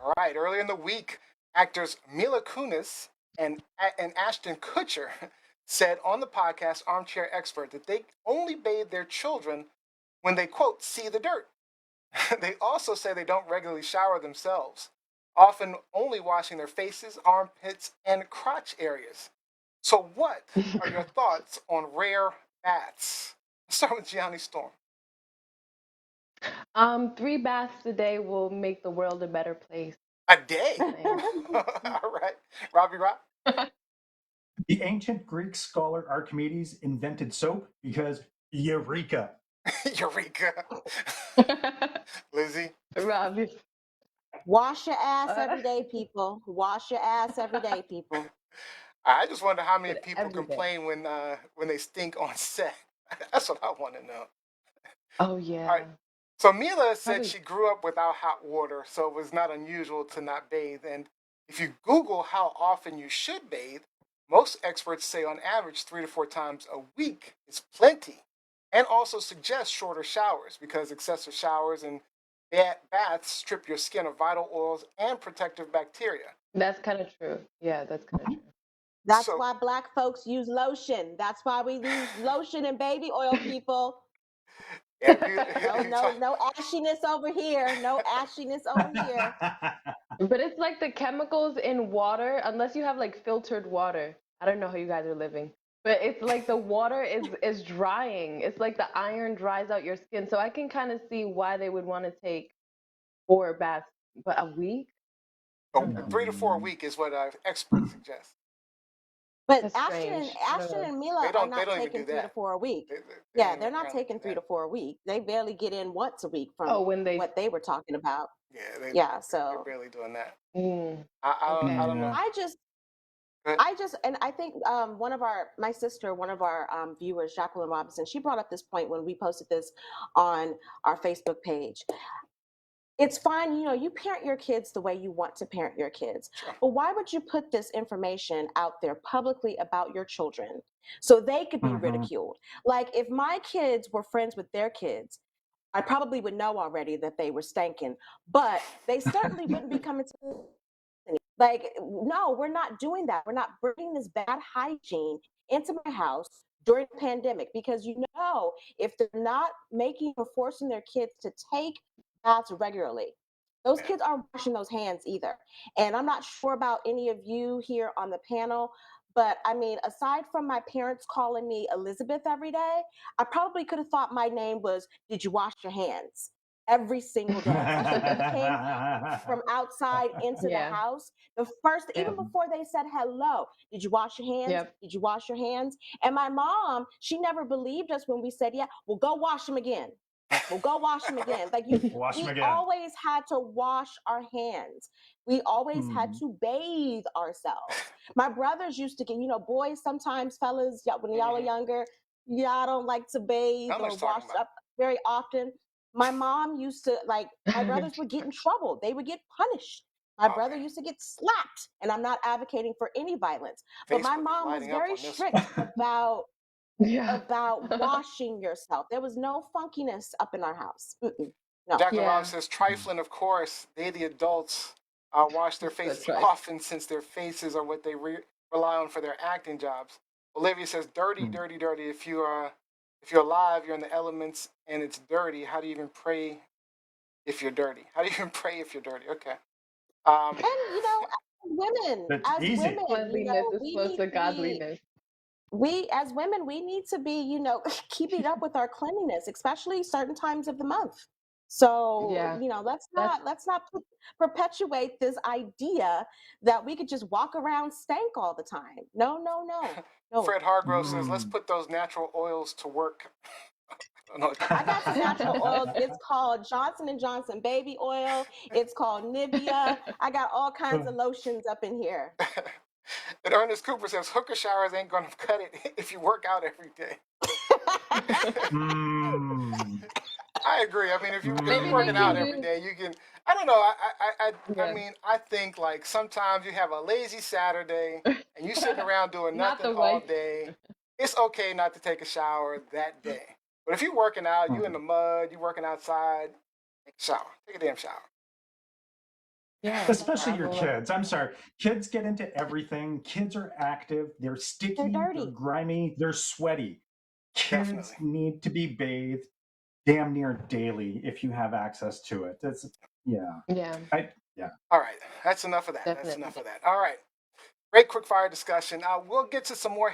All right, earlier in the week, actors Mila Kunis and Ashton Kutcher said on the podcast Armchair Expert that they only bathe their children when they, quote, see the dirt. They also say they don't regularly shower themselves, often only washing their faces, armpits, and crotch areas. So, what are your thoughts on rare baths? Let's start with Gianni Storm. 3 baths a day will make the world a better place. A day? Saying. All right. Robbie Rock? The ancient Greek scholar Archimedes invented soap because Eureka. Eureka. Lizzie? Robbie. Wash your ass every day, people. Wash your ass every day, people. I just wonder how many people Every day. complain when they stink on set. That's what I want to know. Oh yeah. All right. So Mila said Probably. she grew up without hot water, so it was not unusual to not bathe. And if you Google how often you should bathe, most experts say on average 3 to 4 times a week is plenty, and also suggest shorter showers because excessive showers and baths strip your skin of vital oils and protective bacteria. That's kind of true. Yeah, that's kind of true. That's So why black folks use lotion. That's why we use lotion and baby oil, people. yeah, No ashiness over here. No ashiness over here. But it's like the chemicals in water, unless you have like filtered water. I don't know how you guys are living. But it's like the water is drying. It's like the iron dries out your skin. So I can kind of see why they would want to take 4 baths, but a week? oh, 3 to 4 a week is what experts suggest. But That's Ashton strange. Ashton and Mila They are don't. They not don't even taking do 3 to that. 4 a week. They Yeah, don't they're even not apparently taking do 3 to that. 4 a week. They barely get in once a week from Oh, when they. what they were talking about. Yeah, Yeah, they're so barely doing that. Mm, I okay. don't know. But and I think my sister, one of our viewers, Jacqueline Robinson, she brought up this point when we posted this on our Facebook page. It's fine, you parent your kids the way you want to parent your kids, sure. but why would you put this information out there publicly about your children so they could be ridiculed? Like, if my kids were friends with their kids, I probably would know already that they were stanking, but they certainly wouldn't be coming to. Like, no, we're not doing that. We're not bringing this bad hygiene into my house during the pandemic, because if they're not making or forcing their kids to take baths regularly, those Yeah. kids aren't washing those hands either. And I'm not sure about any of you here on the panel, but I mean, aside from my parents calling me Elizabeth every day, I probably could have thought my name was "Did you wash your hands?" every single day, especially when we came from outside into the Yeah. house. The first, even Yep. before they said hello, "Did you wash your hands? Yep. Did you wash your hands?" And my mom, she never believed us when we said, "Yeah, well, go wash them again. Well, go wash them again." Like, Wash them we again. always had to wash our hands. We always had to bathe ourselves. My brothers used to get, boys, sometimes fellas, when y'all are younger, y'all don't like to bathe I know or what you're wash talking about. up very often. My mom used to, like, my brothers would get in trouble. They would get punished. My brother Okay. used to get slapped, and I'm not advocating for any violence, but my Facebook is mom was lighting up very on this strict one. Yeah. about washing yourself. There was no funkiness up in our house. No. Jacqueline Yeah. Rob says trifling, of course. They, the adults, wash their faces right. often since their faces are what they rely on for their acting jobs. Olivia says dirty, dirty, dirty. If you're alive, you're in the elements, and it's dirty. How do you even pray if you're dirty? How do you even pray if you're dirty? Okay. And That's easy. Cleanliness is we close need to to be godliness. as women, we need to be, keeping up with our cleanliness, especially certain times of the month. So, Yeah. let's That's not perpetuate this idea that we could just walk around stank all the time. No, no, no, no. Fred Hargrove says let's put those natural oils to work. I don't know what I got some natural oils. yeah. It's called Johnson and Johnson baby oil. It's called Nivea. I got all kinds of lotions up in here. And Ernest Cooper says hooker showers ain't gonna cut it if you work out every day. I agree. I mean, if you're Maybe they working out can every use. day, you can. I don't know. I Yeah. mean, I think like sometimes you have a lazy Saturday and you sitting around doing Not nothing the all wife. day. It's okay not to take a shower that day. But if you're working out, you in the mud, you working outside, take a shower. Take a damn shower. Yeah. Especially your travel. kids. I'm sorry. Kids get into everything. Kids are active. They're sticky. They're dirty. They're grimy. They're sweaty. Kids Definitely. need to be bathed damn near daily if you have access to it. That's yeah. Yeah. Yeah. All right, that's enough of that. That's Definitely. enough of that. All right, great quick fire discussion. We'll get to some more